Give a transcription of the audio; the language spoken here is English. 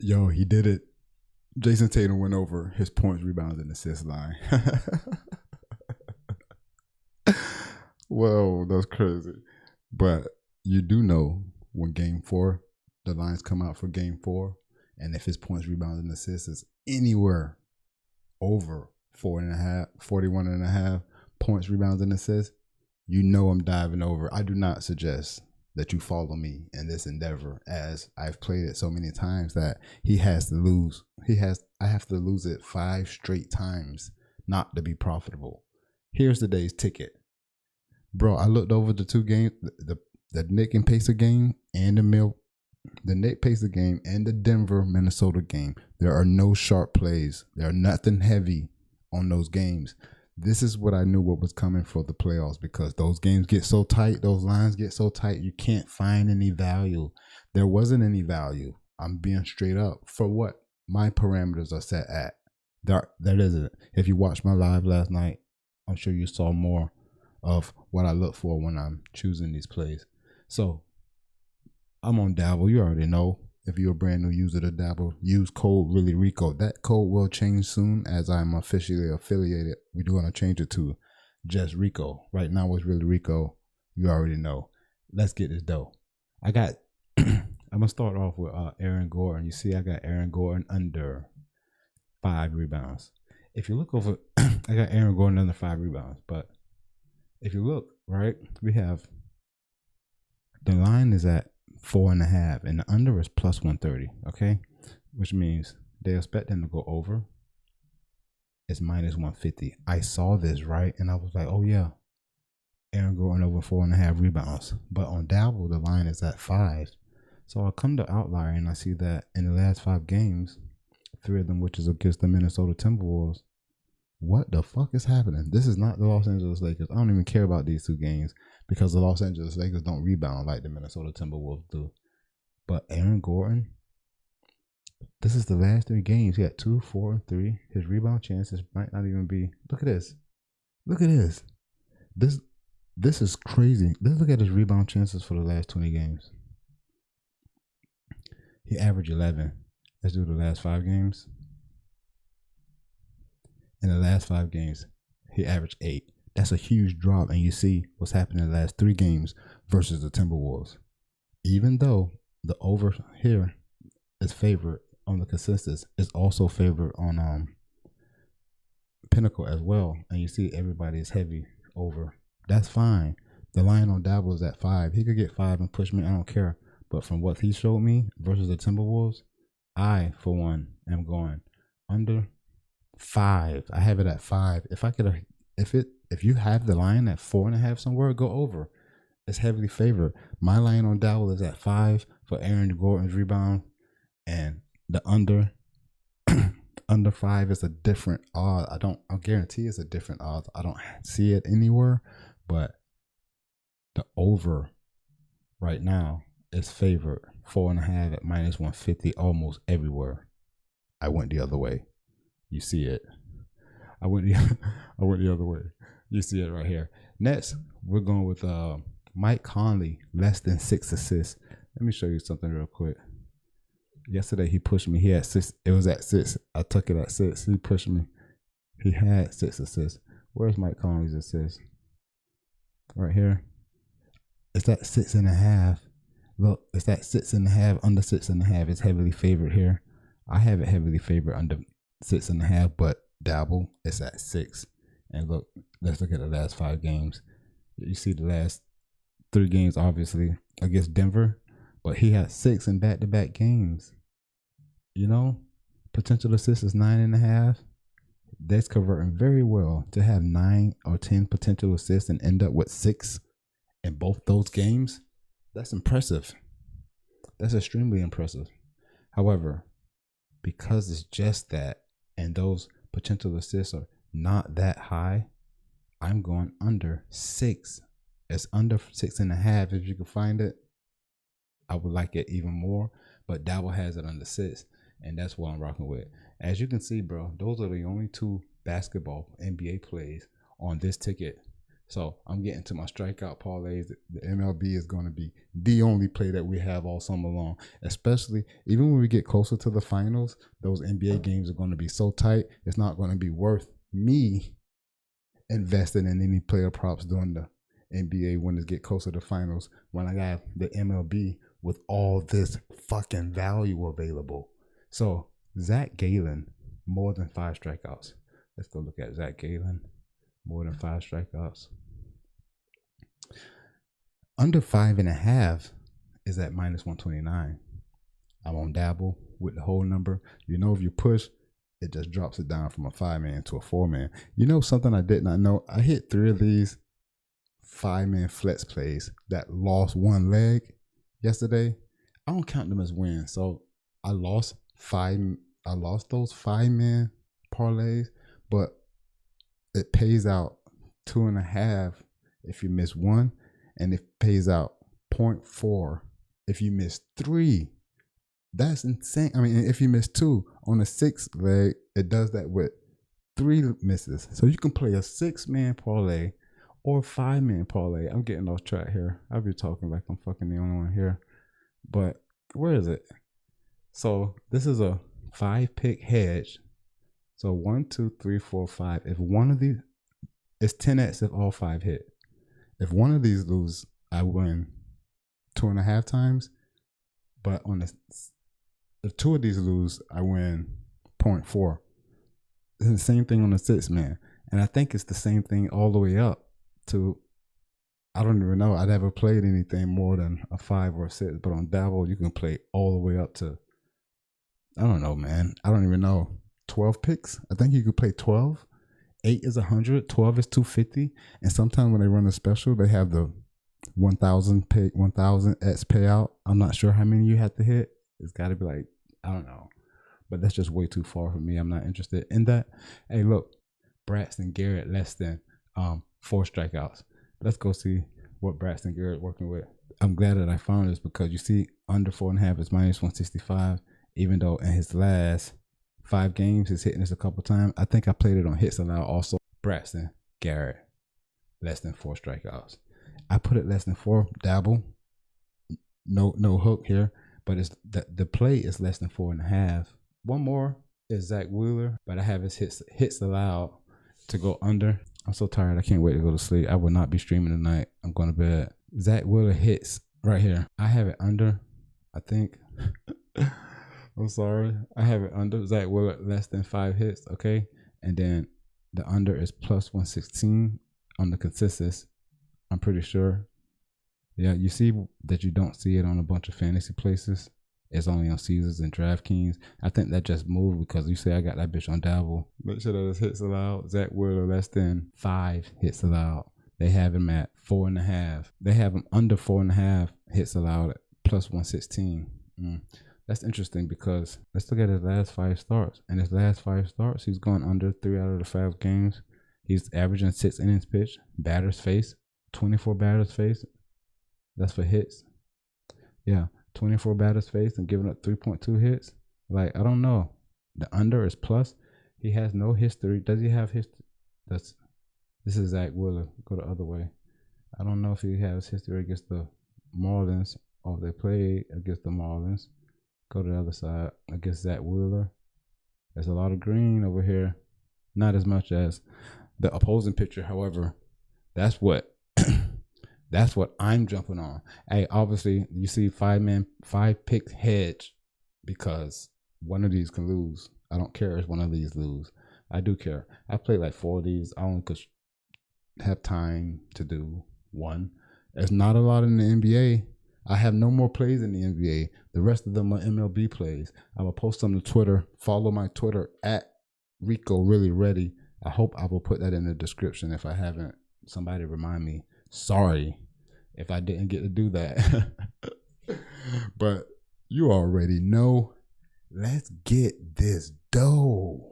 Yo, he did it. Jason Tatum went over his points, rebounds, and assist line. Whoa, that's crazy. But you do know when game 4, the lines come out for game 4, and if his points, rebounds, and assists is anywhere over 41.5 points, rebounds, and assists, you know I'm diving over. I do not suggest that you follow me in this endeavor, as I've played it so many times that he has to lose. I have to lose it 5 straight times not to be profitable. Here's the day's ticket. Bro, I looked over the 2 games, the Nick and Pacer game and the Nick Pacer game and the Denver Minnesota game. There are no sharp plays. There are nothing heavy on those games. This is what I knew what was coming for the playoffs, because those games get so tight, those lines get so tight, you can't find any value. There wasn't any value. I'm being straight up for what my parameters are set at. That isn't. If you watched my live last night, I'm sure you saw more of what I look for when I'm choosing these plays. So I'm on Dabble. You already know. If you're a brand new user to Dabble, use code ReallyRico. That code will change soon, as I'm officially affiliated. We're going to change it to just Rico. Right now it's ReallyRico. You already know. Let's get this dough. I'm going to start off with Aaron Gordon. You see I got Aaron Gordon under 5 rebounds. If you look over, I got Aaron Gordon under 5 rebounds. But if you look, right, we have the line is at 4.5 and the under is plus 130. Okay, which means they expect them to go over. It's minus 150. I saw this, right, and I was like, oh yeah, Aaron Gordon over 4.5 rebounds. But on Dabble, the line is at 5. So I come to Outlier and I see that in the last 5 games, 3 of them, which is against the Minnesota Timberwolves. What the fuck is happening? This is not the Los Angeles Lakers. I don't even care about these 2 games because the Los Angeles Lakers don't rebound like the Minnesota Timberwolves do. But Aaron Gordon, this is the last 3 games. He had 2, 4, and 3. His rebound chances might not even be. Look at this. Look at this. This is crazy. Let's look at his rebound chances for the last 20 games. He averaged 11. Let's do the last 5 games. In the last 5 games, he averaged 8. That's a huge drop, and you see what's happening in the last 3 games versus the Timberwolves. Even though the over here is favored on the consensus, it's also favored on Pinnacle as well, and you see everybody is heavy over. That's fine. The line on Dabble is at 5. He could get 5 and push me. I don't care. But from what he showed me versus the Timberwolves, I, for one, am going under 5. I have it at 5. If you have the line at 4.5 somewhere, go over. It's heavily favored. My line on Dabble is at 5 for Aaron Gordon's rebound, and the under 5 is a different odd. I guarantee it's a different odds. I don't see it anywhere, but the over right now is favored 4.5 at minus 150 almost everywhere. I went the other way. You see it. I went the other way. You see it right here. Next, we're going with Mike Conley, less than 6 assists. Let me show you something real quick. Yesterday he pushed me. He had 6. It was at 6. I took it at 6. He pushed me. He had 6 assists. Where's Mike Conley's assist? Right here. It's at 6.5. Look, it's at 6.5. Under 6.5. It's heavily favored here. I have it heavily favored under 6.5, but Dabble is at 6. And look, let's look at the last 5 games. You see the last 3 games, obviously, against Denver, but he had 6 in back-to-back games. You know, potential assist is 9.5. That's converting very well to have 9 or 10 potential assists and end up with 6 in both those games. That's impressive. That's extremely impressive. However, because it's just that, and those potential assists are not that high, I'm going under 6. It's under 6.5 if you can find it. I would like it even more, but Dabble has it under 6, and that's what I'm rocking with. As you can see, bro, those are the only 2 basketball NBA plays on this ticket. So I'm getting to my strikeout parlays. The MLB is going to be the only play that we have all summer long, especially even when we get closer to the finals. Those NBA games are going to be so tight. It's not going to be worth me investing in any player props during the NBA when it get closer to finals when I got the MLB with all this fucking value available. So Zach Gallen, more than 5 strikeouts. Let's go look at Zach Gallen. More than 5 strikeouts. Under 5.5 is at minus 129. I'm on Dabble with the whole number. You know, if you push, it just drops it down from a 5-man to a 4-man. You know something I did not know? I hit 3 of these 5-man flex plays that lost 1 leg yesterday. I don't count them as wins. So I lost those 5-man parlays, but it pays out 2.5 if you miss 1, and it pays out 0.4 if you miss 3. That's insane. I mean, if you miss 2 on a 6th leg, it does that with 3 misses. So you can play a 6-man parlay or 5-man parlay. I'm getting off track here. I'll be talking like I'm fucking the only one here. But where is it? So this is a 5-pick hedge. So 1, 2, 3, 4, 5. If one of these, it's 10x if all 5 hit. If one of these lose, I win 2.5 times. But if 2 of these lose, I win 0.4. It's the same thing on the 6-man. And I think it's the same thing all the way up to, I don't even know. I never played anything more than a 5 or a 6. But on Dabble, you can play all the way up to, I don't know, man. I don't even know. 12 picks. I think you could play 12. 8 is 100. 12 is 250. And sometimes when they run a special, they have the 1,000 X payout. I'm not sure how many you have to hit. It's got to be like, I don't know. But that's just way too far for me. I'm not interested in that. Hey, look, Braxton Garrett less than 4 strikeouts. Let's go see what Braxton Garrett working with. I'm glad that I found this because you see under 4.5 is minus 165, even though in his last 5 games he's hitting this a couple times. I think I played it on hits allowed also. Braxton Garrett less than 4 strikeouts. I put it less than 4. Dabble. No hook here, but it's the play is less than 4.5. One more is Zach Wheeler, but I have his hits allowed to go under. I'm so tired. I can't wait to go to sleep. I will not be streaming tonight. I'm going to bed. Zach Wheeler hits right here. I have it under, I think. I'm sorry. I have it under. Zach Wheeler less than 5 hits. Okay. And then the under is plus 116 on the consensus. I'm pretty sure. Yeah. You see that you don't see it on a bunch of fantasy places. It's only on Caesars and DraftKings. I think that just moved because you say I got that bitch on Dabble. Make sure that it's hits allowed. Zach Wheeler less than 5 hits allowed. They have him at 4.5. They have him under 4.5 hits allowed at plus 116. That's interesting because let's look at his last 5 starts. In his last 5 starts, he's gone under 3 out of the 5 games. He's averaging 6 innings pitched. Batters faced. 24 batters faced. That's for hits. Yeah. 24 batters faced and giving up 3.2 hits. Like, I don't know. The under is plus. He has no history. Does he have history? This is Zach Wheeler. Go the other way. I don't know if he has history against the Marlins or they played against the Marlins. Go to the other side against Zach Wheeler. There's a lot of green over here. Not as much as the opposing pitcher. However, that's what I'm jumping on. Hey, obviously, you see 5-pick hedge because one of these can lose. I don't care if one of these lose. I do care. I played like 4 of these. I only could have time to do 1. There's not a lot in the NBA. I have no more plays in the NBA. The rest of them are MLB plays. I will post them to Twitter. Follow my Twitter at Rico Really Ready. I hope I will put that in the description. If I haven't, somebody remind me. Sorry if I didn't get to do that. But you already know. Let's get this dough.